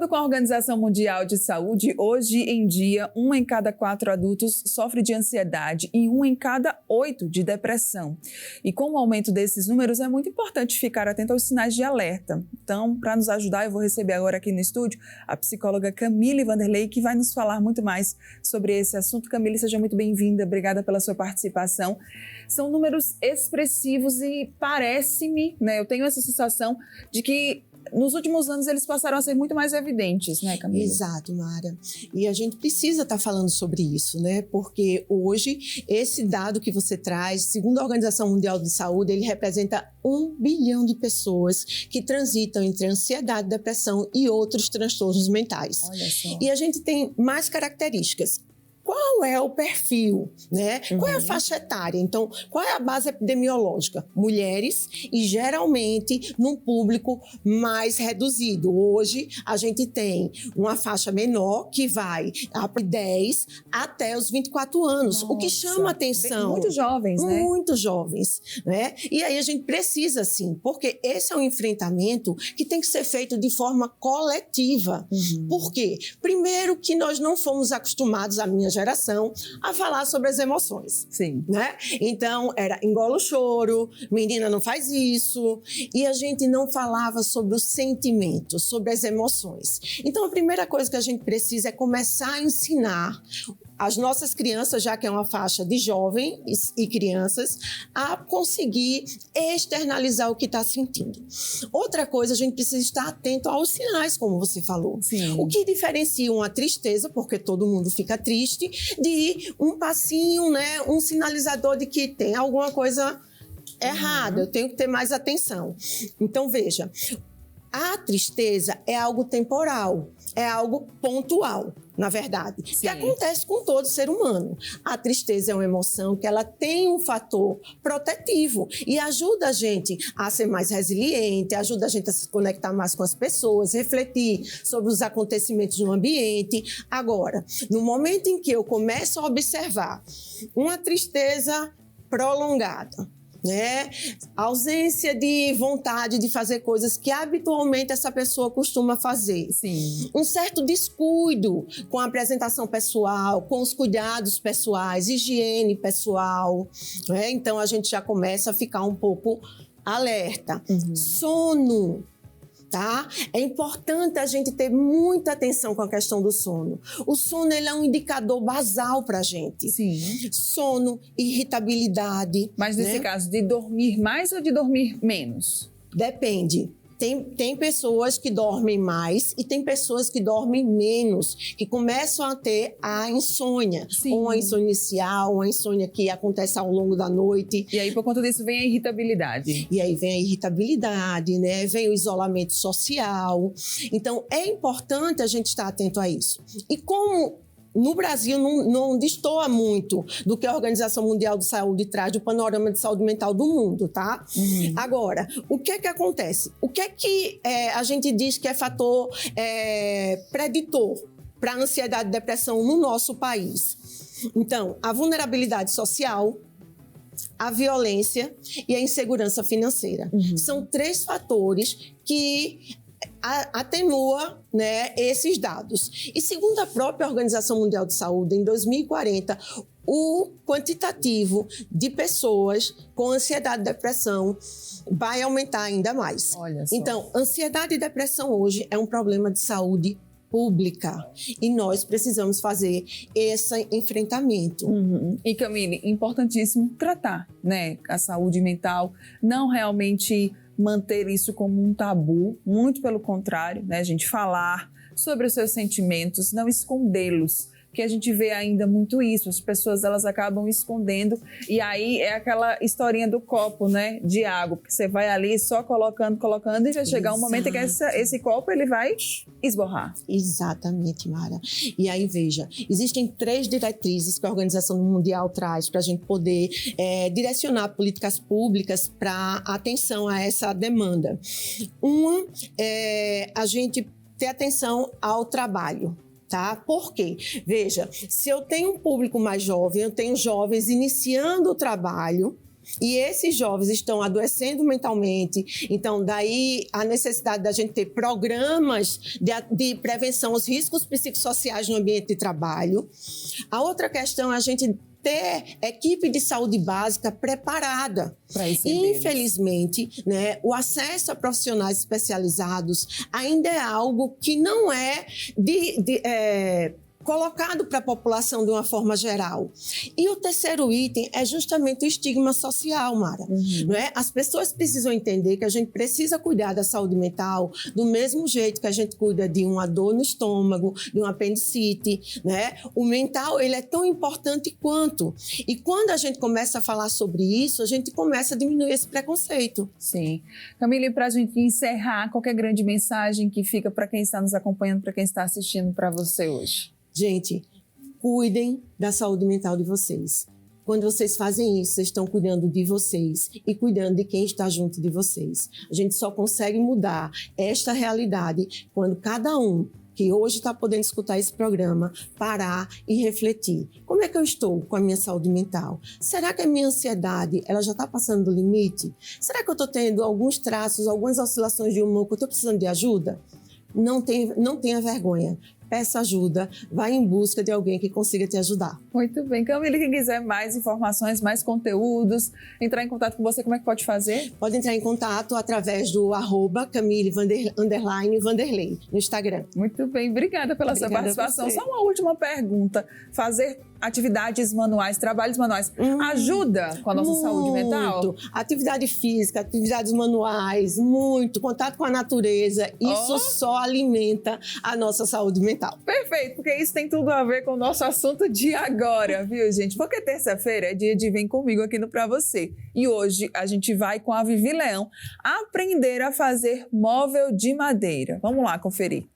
acordo com a Organização Mundial de Saúde, hoje em dia, 1 em cada 4 adultos sofre de ansiedade e 1 em cada 8 de depressão. E com o aumento desses números, é muito importante ficar atento aos sinais de alerta. Então, para nos ajudar, eu vou receber agora aqui no estúdio a psicóloga Camille Vanderlei, que vai nos falar muito mais sobre esse assunto. Camille, seja muito bem-vinda. Obrigada pela sua participação. São números expressivos e parece-me, né, eu tenho essa sensação de que nos últimos anos eles passaram a ser muito mais evidentes, né, Camille? Exato, Mara. E a gente precisa estar falando sobre isso, né? Porque hoje, esse dado que você traz, segundo a Organização Mundial de Saúde, ele representa 1 bilhão de pessoas que transitam entre ansiedade, depressão e outros transtornos mentais. Olha só. E a gente tem mais características. Qual é o perfil, né? Qual é a faixa etária? Então, qual é a base epidemiológica? Mulheres e geralmente num público mais reduzido. Hoje, a gente tem uma faixa menor que vai de 10 até os 24 anos, o que chama atenção. Muito jovens, né? Muito jovens, né? E aí a gente precisa, sim, porque esse é um enfrentamento que tem que ser feito de forma coletiva. Por quê? Primeiro que nós não fomos acostumados, a minha geração, a falar sobre as emoções. Sim. Né? Então, era engola o choro, menina não faz isso, e a gente não falava sobre os sentimentos, sobre as emoções. Então, a primeira coisa que a gente precisa é começar a ensinar as nossas crianças, já que é uma faixa de jovens e crianças, a conseguir externalizar o que está sentindo. Outra coisa, a gente precisa estar atento aos sinais, como você falou. Sim. O que diferencia uma tristeza, porque todo mundo fica triste, de um passinho, né, um sinalizador de que tem alguma coisa errada, eu tenho que ter mais atenção. Então, veja, a tristeza é algo temporal, é algo pontual, na verdade, que acontece com todo ser humano. A tristeza é uma emoção que ela tem um fator protetivo e ajuda a gente a ser mais resiliente, ajuda a gente a se conectar mais com as pessoas, refletir sobre os acontecimentos no ambiente. Agora, no momento em que eu começo a observar uma tristeza prolongada, né? Ausência de vontade de fazer coisas que habitualmente essa pessoa costuma fazer. Sim. Um certo descuido com a apresentação pessoal, com os cuidados pessoais, higiene pessoal, né? Então a gente já começa a ficar um pouco alerta. Sono. Tá? É importante a gente ter muita atenção com a questão do sono. O sono, ele é um indicador basal para a gente. Sim. Sono, irritabilidade. Mas nesse caso, de dormir mais ou de dormir menos? Depende. Tem pessoas que dormem mais e tem pessoas que dormem menos, que começam a ter a insônia. Sim. Ou uma insônia inicial, uma insônia que acontece ao longo da noite. E aí, por conta disso, vem a irritabilidade. E aí vem a irritabilidade, né? Vem o isolamento social. Então, é importante a gente estar atento a isso. E como no Brasil não destoa muito do que a Organização Mundial de Saúde traz do panorama de saúde mental do mundo, tá? Agora, o que é que acontece? O que é que a gente diz que é fator preditor para a ansiedade e depressão no nosso país? Então, a vulnerabilidade social, a violência e a insegurança financeira. São 3 fatores que atenua, né, esses dados. E segundo a própria Organização Mundial de Saúde, em 2040, o quantitativo de pessoas com ansiedade e depressão vai aumentar ainda mais. Olha só. Então, ansiedade e depressão hoje é um problema de saúde pública e nós precisamos fazer esse enfrentamento. E Camille, importantíssimo tratar, né, a saúde mental, não realmente manter isso como um tabu, muito pelo contrário, né, a gente falar sobre os seus sentimentos, não escondê-los, que a gente vê ainda muito isso, as pessoas elas acabam escondendo e aí é aquela historinha do copo, né, de água, que você vai ali só colocando e vai chegar um momento em que esse copo ele vai esborrar. Exatamente, Mara. E aí, veja, existem 3 diretrizes que a Organização Mundial traz para a gente poder direcionar políticas públicas para atenção a essa demanda. Uma é a gente ter atenção ao trabalho. Tá? Por quê? Veja, se eu tenho um público mais jovem, eu tenho jovens iniciando o trabalho, e esses jovens estão adoecendo mentalmente, então daí a necessidade da gente ter programas de prevenção aos riscos psicossociais no ambiente de trabalho. A outra questão é a gente ter equipe de saúde básica preparada. Infelizmente, né, o acesso a profissionais especializados ainda é algo que não é colocado para a população de uma forma geral. E o terceiro item é justamente o estigma social, Mara. Não é? As pessoas precisam entender que a gente precisa cuidar da saúde mental do mesmo jeito que a gente cuida de uma dor no estômago, de um apendicite, né? O mental, ele é tão importante quanto. E quando a gente começa a falar sobre isso, a gente começa a diminuir esse preconceito. Sim. Camille, para a gente encerrar, qualquer grande mensagem que fica para quem está nos acompanhando, para quem está assistindo para você hoje? Gente, cuidem da saúde mental de vocês. Quando vocês fazem isso, vocês estão cuidando de vocês e cuidando de quem está junto de vocês. A gente só consegue mudar esta realidade quando cada um que hoje está podendo escutar esse programa, parar e refletir. Como é que eu estou com a minha saúde mental? Será que a minha ansiedade ela já está passando do limite? Será que eu estou tendo alguns traços, algumas oscilações de humor que eu estou precisando de ajuda? Não tenha vergonha. Peça ajuda, vá em busca de alguém que consiga te ajudar. Muito bem. Camille, quem quiser mais informações, mais conteúdos, entrar em contato com você, como é que pode fazer? Pode entrar em contato através do @Camille_Vanderlei no Instagram. Muito bem, obrigada pela sua participação. Só uma última pergunta. Fazer atividades manuais, trabalhos manuais, ajuda com a nossa saúde mental? Atividade física, atividades manuais, muito. Contato com a natureza, isso só alimenta a nossa saúde mental. Perfeito, porque isso tem tudo a ver com o nosso assunto de agora, viu, gente? Porque terça-feira é dia de Vem Comigo aqui no Pra Você. E hoje a gente vai com a Vivi Leão aprender a fazer móvel de madeira. Vamos lá conferir.